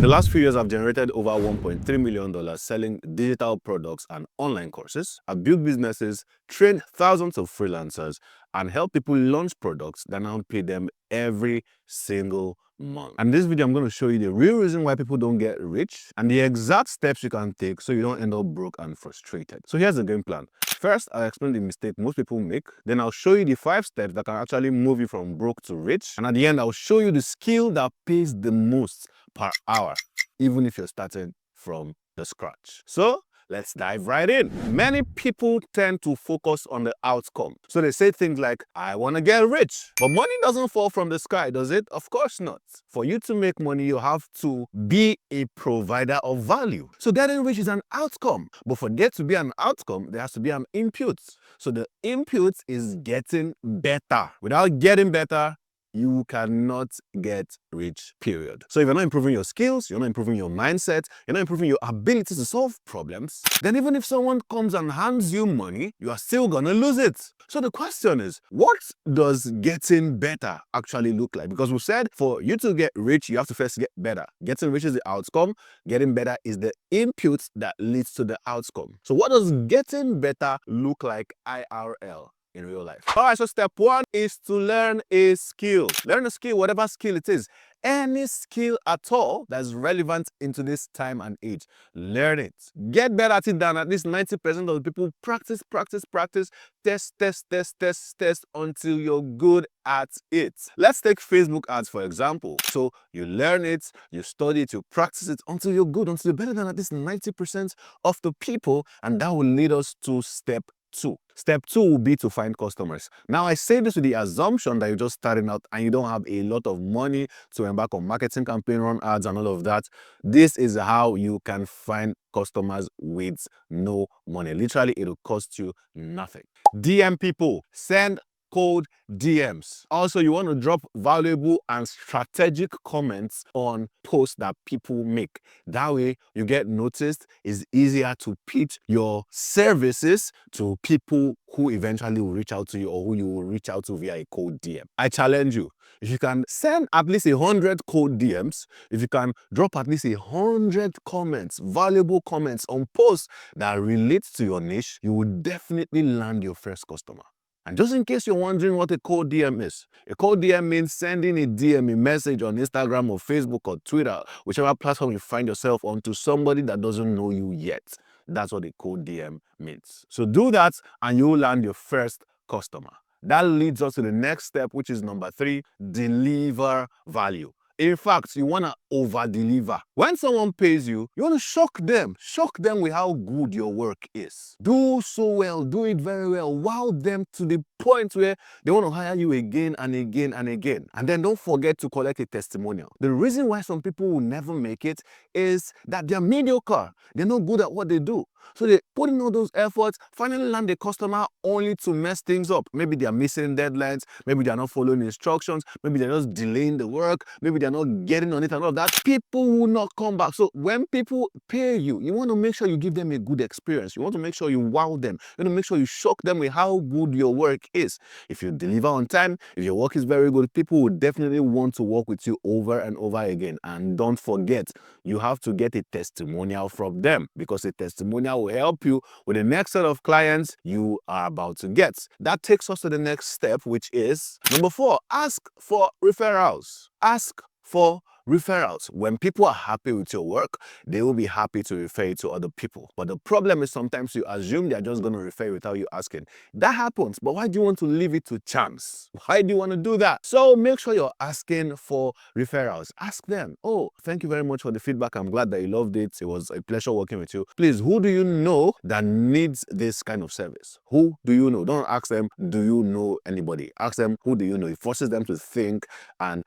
In the last few years, I've generated over $1.3 million selling digital products and online courses. I've built businesses, trained thousands of freelancers, and helped people launch products that now pay them every single month. And in this video, I'm going to show you the real reason why people don't get rich and the exact steps you can take so you don't end up broke and frustrated. So here's the game plan. First, I'll explain the mistake most people make. Then I'll show you the 5 steps that can actually move you from broke to rich. And at the end, I'll show you the skill that pays the most per hour, even if you're starting from the scratch. So let's dive right in. Many people tend to focus on the outcome. So they say things like, I want to get rich. But money doesn't fall from the sky, does it? Of course not. For you to make money, you have to be a provider of value. So getting rich is an outcome. But for there to be an outcome, there has to be an input. So the input is getting better. Without getting better, you cannot get rich, period. So if you're not improving your skills, you're not improving your mindset, you're not improving your ability to solve problems, then even if someone comes and hands you money, you are still gonna lose it. So the question is, what does getting better actually look like? Because we said for you to get rich, you have to first get better. Getting rich is the outcome. Getting better is the input that leads to the outcome. So what does getting better look like IRL? In real life? All right, so step 1 is to learn a skill. Learn a skill, whatever skill it is. Any skill at all that's relevant into this time and age. Learn it. Get better at it than at least 90% of the people. Practice, practice, practice. Test, test, test, test, test until you're good at it. Let's take Facebook ads, for example. So you learn it, you study it, you practice it until you're good, until you're better than at least 90% of the people. And that will lead us to step 2. Step 2 will be to find customers. Now, I say this with the assumption that you're just starting out and you don't have a lot of money to embark on marketing campaign, run ads and all of that. This is how you can find customers with no money. Literally, it'll cost you nothing. DM people. Send cold DMs. Also, you want to drop valuable and strategic comments on posts that people make. That way, you get noticed. It's easier to pitch your services to people who eventually will reach out to you or who you will reach out to via a cold DM. I challenge you. If you can send at least 100 cold DMs, if you can drop at least 100 comments, valuable comments on posts that relate to your niche, you will definitely land your first customer. And just in case you're wondering what a cold DM is, a cold DM means sending a DM, a message on Instagram or Facebook or Twitter, whichever platform you find yourself on, to somebody that doesn't know you yet. That's what a cold DM means. So do that and you'll land your first customer. That leads us to the next step, which is number 3, deliver value. In fact, you want to over-deliver. When someone pays you, you want to shock them with how good your work is. Do so well, do it very well, wow them to the point where they want to hire you again and again and again. And then don't forget to collect a testimonial. The reason why some people will never make it is that they're mediocre. They're not good at what they do. So they put in all those efforts, finally land a customer only to mess things up. Maybe they're missing deadlines, maybe they're not following instructions, maybe they're just delaying the work, maybe they're not getting on it and all of that. People will not come back. So when people pay you, you want to make sure you give them a good experience. You want to make sure you wow them. You want to make sure you shock them with how good your work is. If you deliver on time, if your work is very good, people will definitely want to work with you over and over again. And don't forget, you have to get a testimonial from them, because a testimonial will help you with the next set of clients you are about to get. That takes us to the next step, which is number 4, ask for referrals. Ask for referrals. When people are happy with your work, they will be happy to refer you to other people. But the problem is sometimes you assume they're just going to refer you without you asking. That happens, but why do you want to leave it to chance? Why do you want to do that? So make sure you're asking for referrals. Ask them, oh, thank you very much for the feedback. I'm glad that you loved it. It was a pleasure working with you. Please, who do you know that needs this kind of service? Who do you know? Don't ask them, do you know anybody? Ask them, who do you know? It forces them to think and,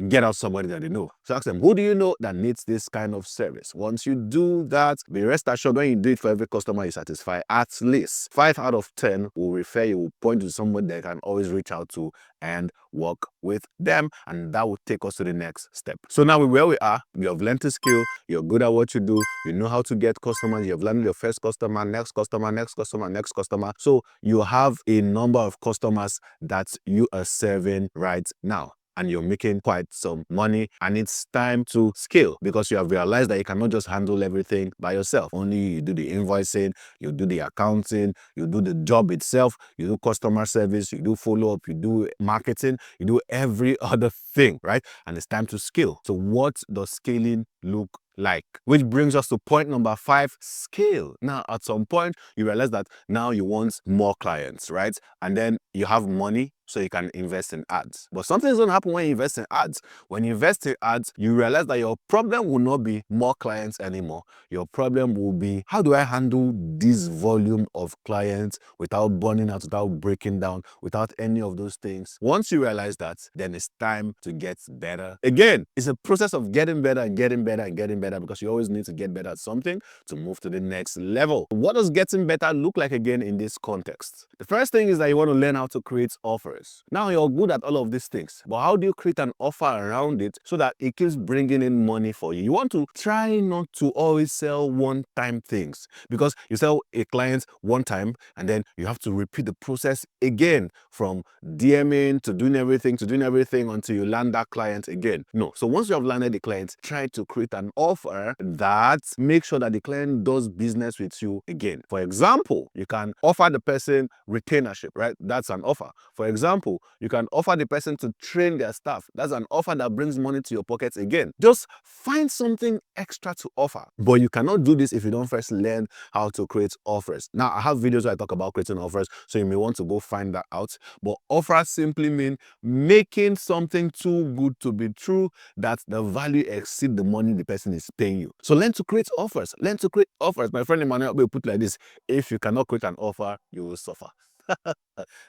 get out somebody that they know. So ask them, who do you know that needs this kind of service? Once you do that, be rest assured when you do it for every customer you satisfy, at least 5 out of 10 will refer you, will point to someone they can always reach out to and work with them. And that will take us to the next step. So now where we are, you have learned a skill, you're good at what you do, you know how to get customers, you have landed your first customer, next customer, next customer, next customer. So you have a number of customers that you are serving right now. and you're making quite some money, and it's time to scale because you have realized that you cannot just handle everything by yourself. Only you do the invoicing, you do the accounting, you do the job itself, you do customer service, you do follow-up, you do marketing, you do every other thing, right? And it's time to scale. So what does scaling look like? Which brings us to point number 5, scale. Now, at some point, you realize that now you want more clients, right? And then you have money, so you can invest in ads. But something's going to happen when you invest in ads. When you invest in ads, you realize that your problem will not be more clients anymore. Your problem will be, how do I handle this volume of clients without burning out, without breaking down, without any of those things? Once you realize that, then it's time to get better. Again, it's a process of getting better and getting better and getting better, because you always need to get better at something to move to the next level. What does getting better look like again in this context? The first thing is that you want to learn how to create offers. Now you're good at all of these things, but how do you create an offer around it so that it keeps bringing in money for you? You want to try not to always sell one-time things, because you sell a client one time and then you have to repeat the process again, from DMing to doing everything until you land that client again. No. So once you have landed the client, try to create an offer that makes sure that the client does business with you again. For example, you can offer the person retainership, right? That's an offer. For example, you can offer the person to train their staff. That's an offer that brings money to your pockets again. Just find something extra to offer. But you cannot do this if you don't first learn how to create offers. Now, I have videos where I talk about creating offers, so you may want to go find that out. But offers simply mean making something too good to be true, that the value exceeds the money the person is paying you. So learn to create offers. Learn to create offers. My friend Emmanuel will put it like this: if you cannot create an offer, you will suffer.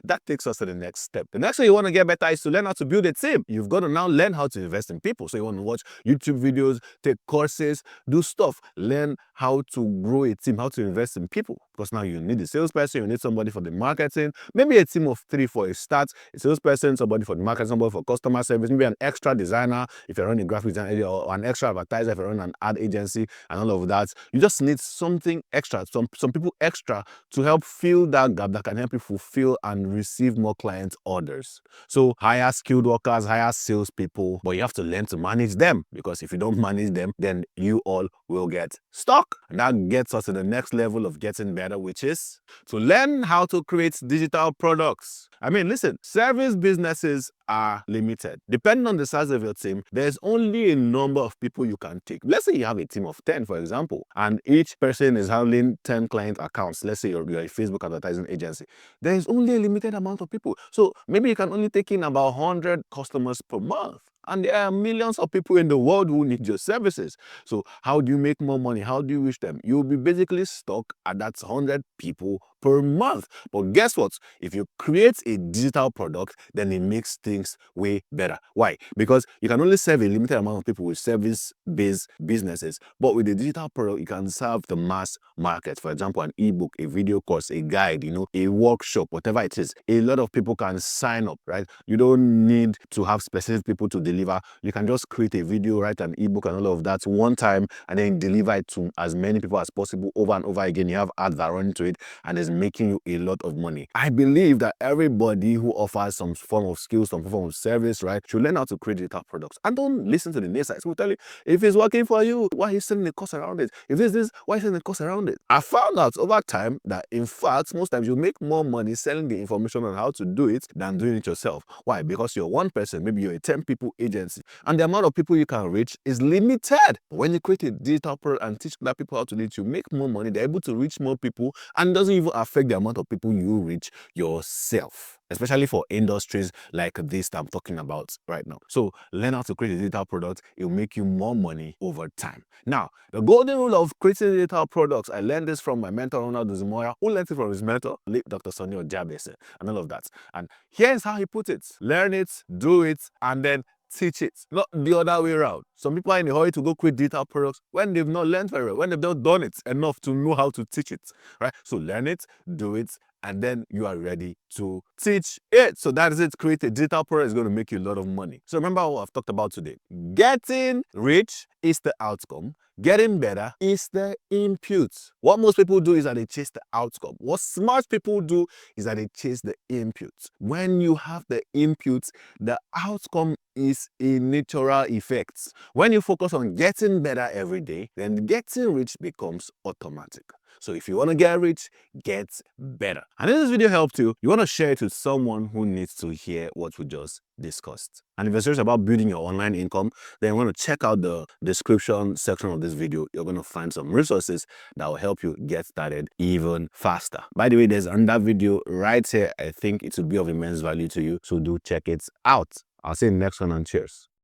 That takes us to the next step. The next thing you want to get better is to learn how to build a team. You've got to now learn how to invest in people. So you want to watch YouTube videos, take courses, do stuff. Learn how to grow a team, how to invest in people. Because now you need a salesperson, you need somebody for the marketing, maybe a team of 3 for a start, a salesperson, somebody for the marketing, somebody for customer service, maybe an extra designer if you're running a graphic design area, or an extra advertiser if you're running an ad agency, and all of that. You just need something extra, some people extra to help fill that gap, that can help you fulfill and receive more client orders. So hire skilled workers, hire salespeople, but you have to learn to manage them, because if you don't manage them, then you all will get stuck. And that gets us to the next level of getting better, which is to learn how to create digital products. I mean, listen, service businesses are limited. Depending on the size of your team, there's only a number of people you can take. Let's say you have a team of 10, for example, and each person is handling 10 client accounts. Let's say you're a Facebook advertising agency. There is only a limited amount of people. So maybe you can only take in about 100 customers per month. And there are millions of people in the world who need your services. So how do you make more money? How do you reach them? You'll be basically stuck at that 100 people per month. But guess what? If you create a digital product, then it makes things way better. Why? Because you can only serve a limited amount of people with service-based businesses. But with a digital product, you can serve the mass market. For example, an ebook, a video course, a guide, a workshop, whatever it is. A lot of people can sign up, right? You don't need to have specific people to deliver. You can just create a video, write an ebook and all of that one time, and then deliver it to as many people as possible over and over again. You have ads that run into it, and it's making you a lot of money. I believe that everybody who offers some form of skills, some form of service, right, should learn how to create digital products. And don't listen to the naysayers who tell you, if it's working for you, why are you selling the cost around it? If it's this, why are you selling the cost around it? I found out over time that, in fact, most times you make more money selling the information on how to do it than doing it yourself. Why? Because you're one person, maybe you're a 10 people agency, and the amount of people you can reach is limited. When you create a digital product and teach other people how to do it, you make more money, they're able to reach more people, and it doesn't even affect the amount of people you reach yourself, especially for industries like this that I'm talking about right now. So learn how to create a digital product. It will make you more money over time. Now, the golden rule of creating digital products, I learned this from my mentor, Ronald Duzimoya, who learned it from his mentor, late Dr. Sonny Ojabese, and all of that. And here's how he put it: learn it, do it, and then teach it. Not the other way around. Some people are in a hurry to go create digital products when they've not learned very well, when they've not done it enough to know how to teach it, right? So learn it, do it, and then you are ready to teach it. So that is it. Create a digital product is going to make you a lot of money. So remember what I've talked about today. Getting rich is the outcome. Getting better is the input. What most people do is that they chase the outcome. What smart people do is that they chase the input. When you have the input, the outcome is a natural effect. When you focus on getting better every day, then getting rich becomes automatic. So if you want to get rich, get better. And if this video helped you, you want to share it with someone who needs to hear what we just discussed. And if you're serious about building your online income, then you want to check out the description section of this video. You're going to find some resources that will help you get started even faster. By the way, there's another video right here. I think it will be of immense value to you. So do check it out. I'll see you in the next one, and cheers.